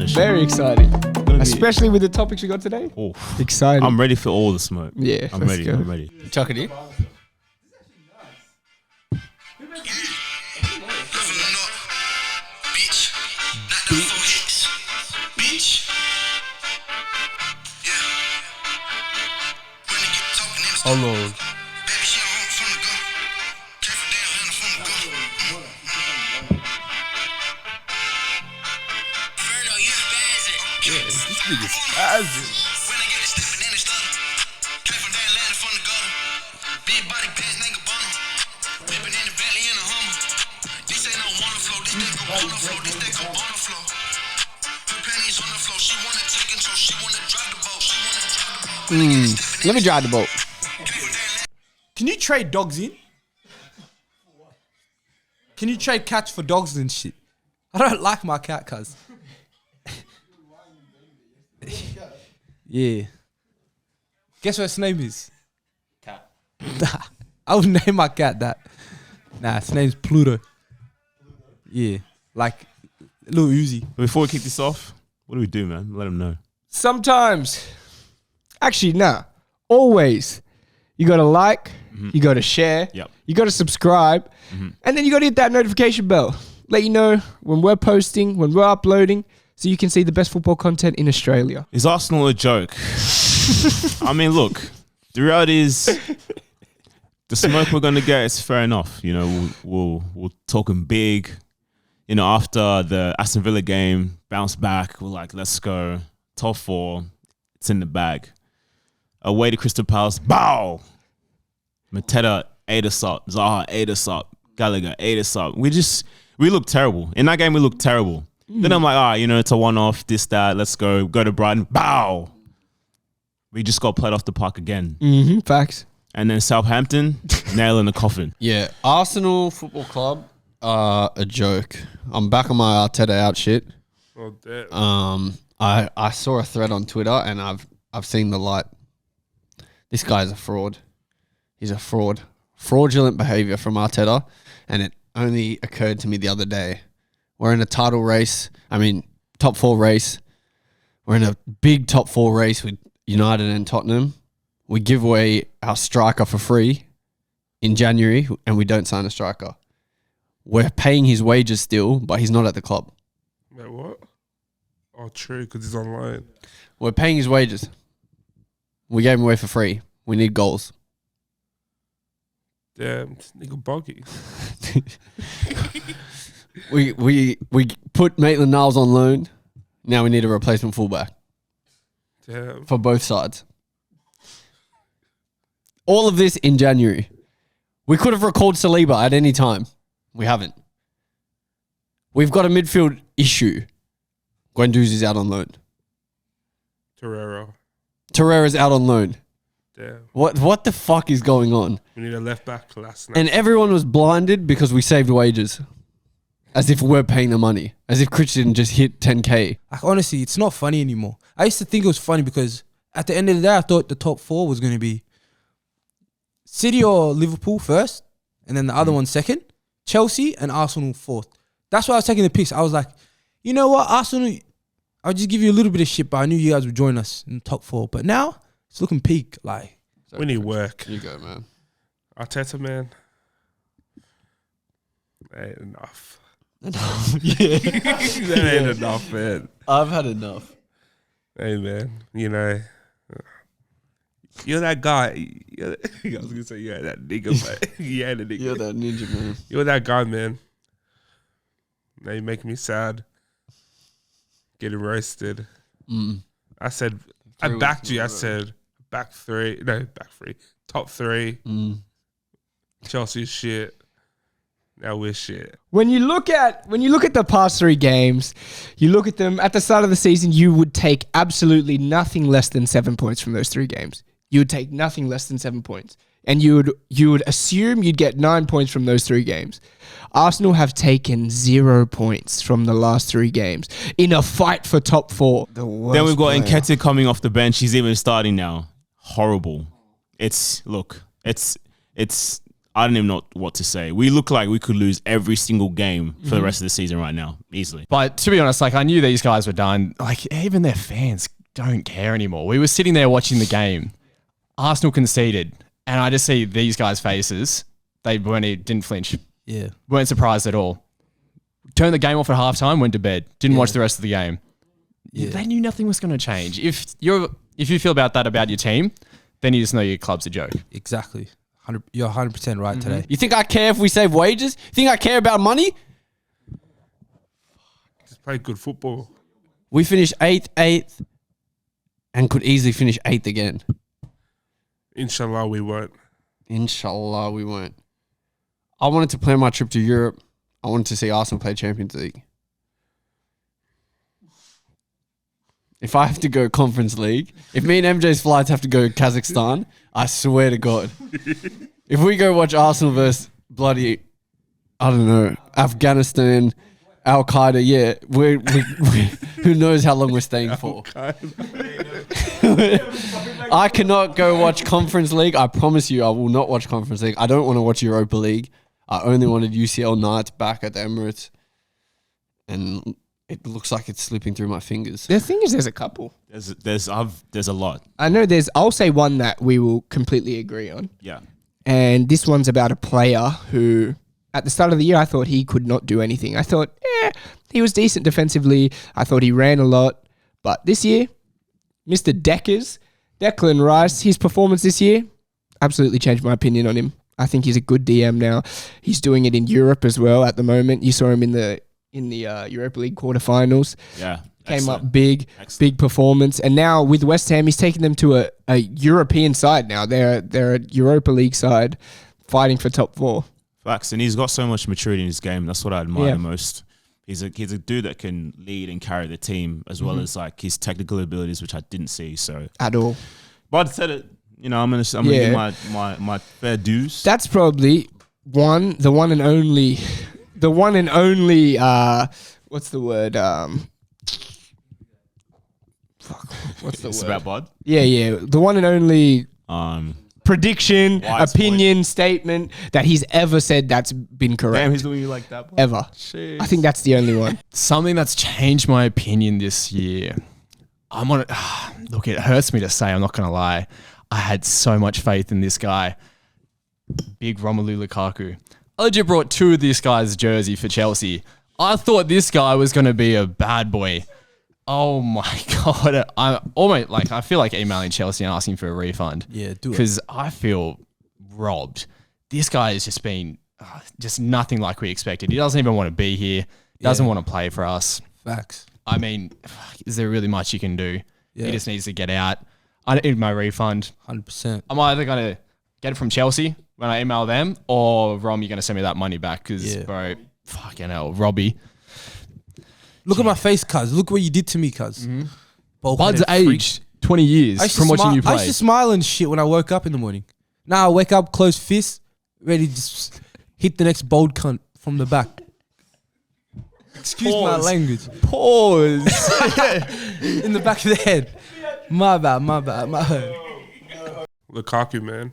English. Very exciting. Gonna be- Especially with the topics you got today. Oh, Exciting. I'm ready for all the smoke. Yeah, I'm let's ready. go. I'm ready. Chuck it in. Hold on. This nigga's spazzing. Let me drive the boat. Can you trade dogs in? Can you trade cats for dogs and shit? I don't like my cat, cuz. Yeah. Guess what its name is? Cat. I would name my cat that. Nah, its name's Pluto. Yeah. Like Lil Uzi. Before we kick this off, what do we do, man? Let them know. Sometimes, actually, nah. Always, you got to like, you got to share, Yep. you got to subscribe, and then you got to hit that notification bell. Let you know when we're posting, when we're uploading, so you can see the best football content in Australia. Is Arsenal a joke? I mean, look, the reality is the smoke we're gonna get is fair enough. You know, we'll talking big. You know, after the Aston Villa game, bounce back. We're like, let's go. Top 4, it's in the bag. Away to Crystal Palace, bow. Mateta ate us up. Zaha ate us up. Gallagher ate us up. We look terrible. In that game, we looked terrible. Then I'm like, all right, you know, it's a one-off, this, that, let's go to Brighton, bow. We just got played off the park again. Facts. And then Southampton, nail in the coffin. Yeah, Arsenal Football Club are a joke. I'm back on my Arteta out shit. Oh, damn. I saw a thread on Twitter and I've seen the light. This guy's a fraud. He's a fraud. Fraudulent behavior from Arteta, and it only occurred to me the other day. We're in a title race. I mean, top 4 race. We're in a big top 4 race with United and Tottenham. We give away our striker for free in January, and we don't sign a striker. We're paying his wages still, but he's not at the club. Wait, what? Oh, true, because he's online. We're paying his wages. We gave him away for free. We need goals. Damn, this nigga buggy. We put Maitland Niles on loan. Now we need a replacement fullback Damn. for both sides. All of this in January. We could have recalled Saliba at any time. We haven't. We've got a midfield issue. Guendouzi's out on loan. Torreira's out on loan. Damn. What the fuck is going on? We need a left back last night. And everyone was blinded because we saved wages. As if we're paying the money. As if Christian just hit 10K. Like, honestly, it's not funny anymore. I used to think it was funny because at the end of the day, I thought the top 4 was going to be City or Liverpool first, and then the other one second, Chelsea and Arsenal fourth. That's why I was taking the piss. I was like, you know what, Arsenal, I'll just give you a little bit of shit, but I knew you guys would join us in the top 4. But now, it's looking peak. Like, we need work. You go, man. Arteta, man. Ain't enough. Yeah. That ain't enough, man. I've had enough. Hey, man. You know, you're that guy. I was going to say, yeah, that nigga, but yeah, the nigga. You're that ninja, man. You're that guy, man. Now you make me sad. Getting roasted. I said, I backed you. I said, back 3. No, back 3. Top 3. Chelsea's shit. Now we're shit. When you look at the past 3 games, you look at them at the start of the season, you would take absolutely nothing less than 7 points from those 3 games. You would take nothing less than 7 points. And you would assume you'd get 9 points from those 3 games. Arsenal have taken 0 points from the last 3 games in a fight for top 4. Then we've got Nketiah coming off the bench. He's even starting now. Horrible. It's I don't even know what to say. We look like we could lose every single game for the rest of the season right now, easily. But to be honest, like I knew these guys were done. Like even their fans don't care anymore. We were sitting there watching the game. Arsenal conceded, and I just see these guys' faces. They didn't flinch. Yeah. Weren't surprised at all. Turned the game off at halftime, went to bed. Didn't watch the rest of the game. Yeah. They knew nothing was going to change. If you feel about that about your team, then you just know your club's a joke. Exactly. You're 100% right today. You think I care if we save wages? You think I care about money? Just play good football. We finished eighth, and could easily finish 8th again. Inshallah, we won't. Inshallah, we won't. I wanted to plan my trip to Europe. I wanted to see Arsenal play Champions League. If I have to go Conference League, if me and MJ's flights have to go Kazakhstan, I swear to God. If we go watch Arsenal versus bloody, I don't know, Afghanistan, Al Qaeda, yeah, we who knows how long we're staying for. I cannot go watch Conference League. I promise you, I will not watch Conference League. I don't want to watch Europa League. I only wanted UCL Knights back at the Emirates. And it looks like it's slipping through my fingers. The thing is, there's a couple. There's a lot. I know I'll say one that we will completely agree on. Yeah. And this one's about a player who, at the start of the year, I thought he could not do anything. I thought, he was decent defensively. I thought he ran a lot. But this year, Mr. Declan Rice, his performance this year absolutely changed my opinion on him. I think he's a good DM now. He's doing it in Europe as well at the moment. You saw him in the Europa League quarterfinals. Yeah. Came up big performance. And now with West Ham, he's taken them to a European side now. They're a Europa League side fighting for top 4. Facts. And he's got so much maturity in his game. That's what I admire the most. He's a dude that can lead and carry the team as well as like his technical abilities, which I didn't see. So At all. But I said it, I'm gonna give my fair dues. That's probably the one and only what's the word? What's the It's word? about Bod. Yeah. The one and only prediction, Wise opinion, statement that he's ever said that's been correct. Damn, he's doing you like that, Bod. Ever. I think that's the only one. Something that's changed my opinion this year. Look, it hurts me to say, I'm not going to lie. I had so much faith in this guy. Big Romelu Lukaku. I legit brought 2 of this guy's jersey for Chelsea. I thought this guy was going to be a bad boy. Oh my God. I feel like emailing Chelsea and asking for a refund. Yeah, do it. Because I feel robbed. This guy has just been just nothing like we expected. He doesn't even want to be here. Doesn't want to play for us. Facts. I mean, is there really much you can do? Yeah. He just needs to get out. I need my refund. 100%. I'm either going to get it from Chelsea when I email them, or Rom, you're going to send me that money back because, bro, fucking hell, Robbie. Look at my face, cuz. Look what you did to me, cuz. Bud's aged 20 years from watching you I used play. to smile and shit when I woke up in the morning. Now I wake up, closed fist, ready to just hit the next bold cunt from the back. Excuse my language. Pause. In the back of the head. My bad. Lukaku, man.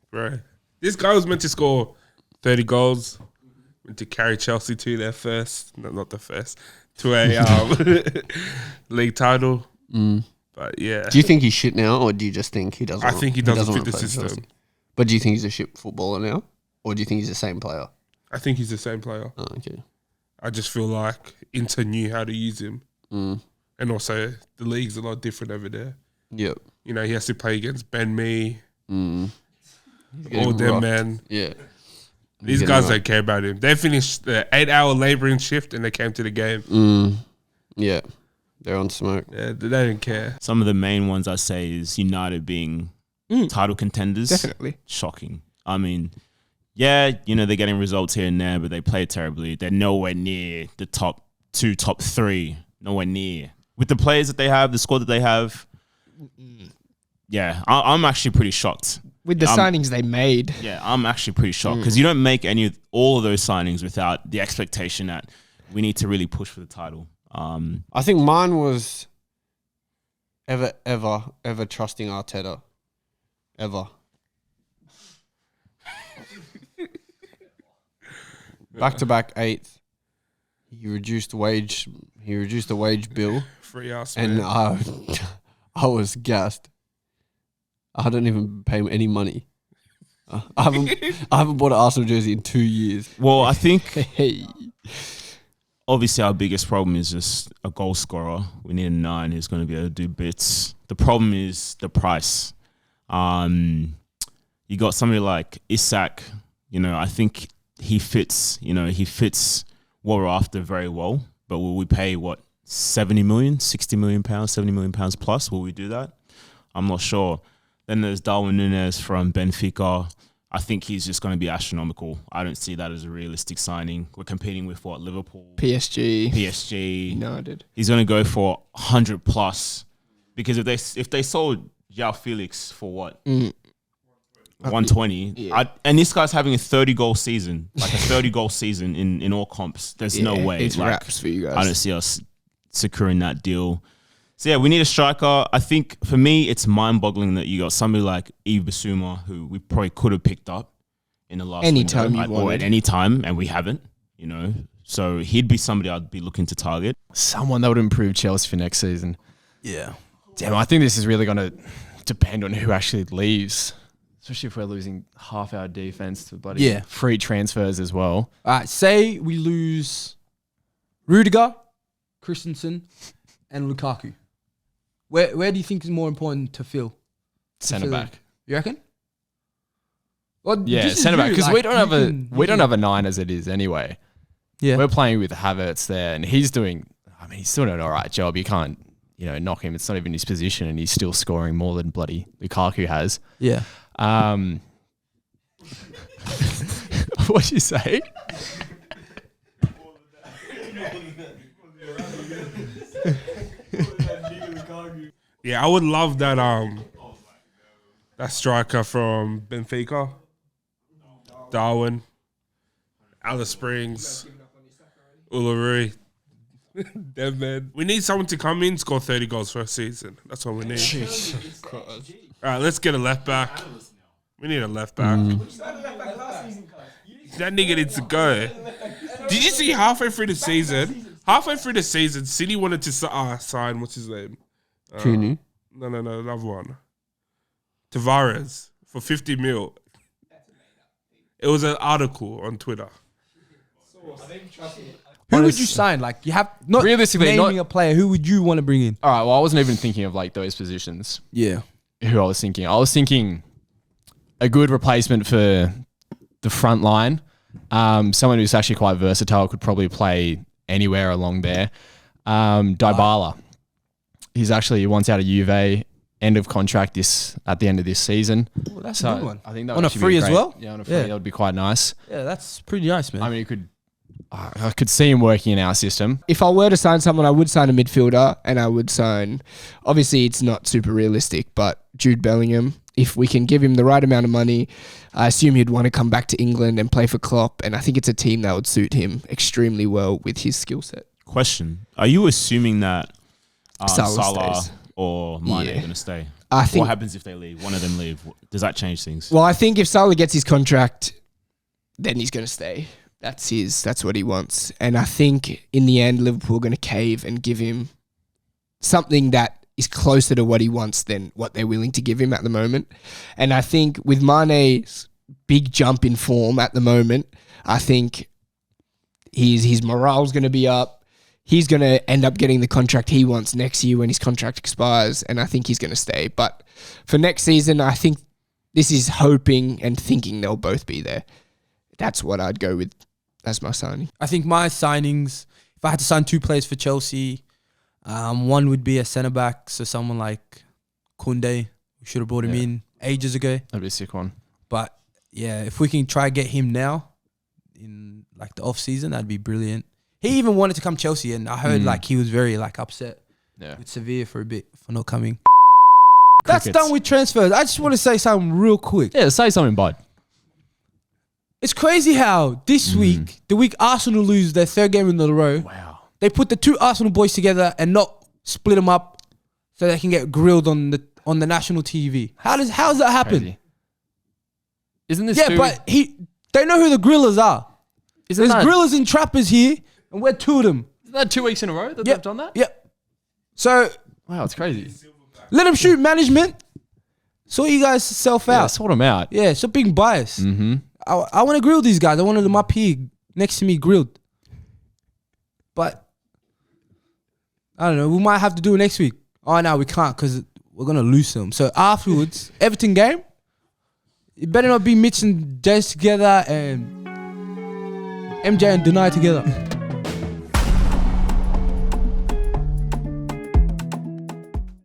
Bro. This guy was meant to score 30 goals. Meant to carry Chelsea to their first, no, not the first, to a league title. But yeah. Do you think he's shit now, or do you just think he doesn't? I think he doesn't fit wanna the play for system. Chelsea? But do you think he's a shit footballer now, or do you think he's the same player? I think he's the same player. Oh, okay. I just feel like Inter knew how to use him. And also, the league's a lot different over there. Yep. You know, he has to play against Ben Mee, all Getting them, rocked. man. Yeah. These Getting guys rocked. don't care about him. They finished the 8-hour labouring shift and they came to the game. Yeah. They're on smoke. Yeah, they don't care. Some of the main ones I say is United being title contenders. Definitely. Shocking. I mean, yeah, they're getting results here and there, but they play terribly. They're nowhere near the top 2, top 3. Nowhere near. With the players that they have, the squad that they have, yeah, I'm actually pretty shocked. With the signings they made. Yeah, I'm actually pretty shocked because you don't make all of those signings without the expectation that we need to really push for the title. I think mine was ever trusting Arteta. Ever. back-to-back eighth. He reduced the wage bill, Free ass and man. I was gassed. I don't even pay him any money. I haven't bought an Arsenal jersey in 2 years. Well, I think Hey. obviously our biggest problem is just a goal scorer. We need a 9 who's going to be able to do bits. The problem is the price. You got somebody like Isak. I think he fits. He fits what we're after very well. But will we pay 70 million, 60 million pounds, 70 million pounds plus? Will we do that? I'm not sure. Then there's Darwin Núñez from Benfica. I think he's just going to be astronomical. I don't see that as a realistic signing. We're competing with Liverpool, PSG. United. He's going to go for 100 plus, because if they sold João Felix for 120, Yeah. and this guy's having a 30-goal season, like a 30-goal season in all comps. There's no way. It's wraps for you guys. I don't see us securing that deal. So yeah, we need a striker. I think for me, it's mind-boggling that you got somebody like Yves Bissouma, who we probably could have picked up in the last Anytime window, you or wanted. at any time, and we haven't. So he'd be somebody I'd be looking to target. Someone that would improve Chelsea for next season. Yeah. Damn, I think this is really going to depend on who actually leaves, especially if we're losing half our defense to bloody Yeah. free transfers as well. All right, say we lose Rudiger, Christensen, and Lukaku. Where do you think is more important to fill? Centre back. You reckon? Well, Yeah, this is centre back, you, because like, we don't have you can- have a 9 as it is anyway. Yeah. We're playing with Havertz there, and he's doing he's doing an all right job. You can't knock him. It's not even his position, and he's still scoring more than bloody Lukaku has. Yeah. What'd you say? Yeah, I would love that that striker from Benfica. Darwin. Alice Springs. Uluru. Them men. We need someone to come in, score 30 goals for a season. That's what we need. All right, let's get a left back. We need a left back. That nigga needs to go. Did you see halfway through the season? City wanted to sign, what's his name? Cooney. No, another one. Tavares for 50 mil. It was an article on Twitter. Who would you sign? Like, you have not Realistically, naming a player. Who would you want to bring in? All right, well, I wasn't even thinking of like those positions. Yeah. Who I was thinking a good replacement for the front line. Someone who's actually quite versatile, could probably play anywhere along there. Dybala. He wants out of Juve, end of contract at the end of this season. Well, that's So a good one. I think that On would a actually be free as great. well? Yeah, on a free. Yeah. That would be quite nice. Yeah, that's pretty nice, man. I mean, I could see him working in our system. If I were to sign someone, I would sign a midfielder, and I would sign. Obviously, it's not super realistic, but Jude Bellingham. If we can give him the right amount of money, I assume he'd want to come back to England and play for Klopp, and I think it's a team that would suit him extremely well with his skill set. Question: are you assuming that Salah Salah stays. or Mane Yeah. are going to stay? I think. What happens if they leave? One of them leave. Does that change things? Well, I think if Salah gets his contract, then he's going to stay. That's what he wants. And I think in the end, Liverpool are going to cave and give him something that is closer to what he wants than what they're willing to give him at the moment. And I think with Mane's big jump in form at the moment, I think his morale's going to be up. He's going to end up getting the contract he wants next year when his contract expires, and I think he's going to stay. But for next season, I think this is hoping and thinking they'll both be there. That's what I'd go with as my signing. I think my signings, if I had to sign 2 players for Chelsea, one would be a centre back, so someone like Koundé. We should have brought him in ages ago. That'd be a sick one. But yeah, if we can try get him now in like the off season, that'd be brilliant. He even wanted to come Chelsea, and I heard like he was very like upset Yeah. with Sevilla for a bit for not coming. That's Crickets. done with transfers. I just want to say something real quick. Yeah, say something, bud. It's crazy how this week, the week Arsenal lose their 3rd game in a row, Wow. they put the 2 Arsenal boys together and not split them up so they can get grilled on the national TV. How does that happen? Crazy. Isn't this Yeah, but they know who the grillers are. Isn't There's that, grillers and trappers here, and we're two of them. isn't that 2 weeks in a row that Yep. they've done that? Yep. So Wow, it's crazy. let them shoot management. Sort you guys self Yeah, out. sort them out. Yeah, stop being biased. Mm-hmm. I want to grill these guys. I wanted them up here next to me grilled. But I don't know. We might have to do it next week. Oh, no, we can't because we're going to lose them. So afterwards, Everton game, it better not be Mitch and Jace together and MJ and Denai together.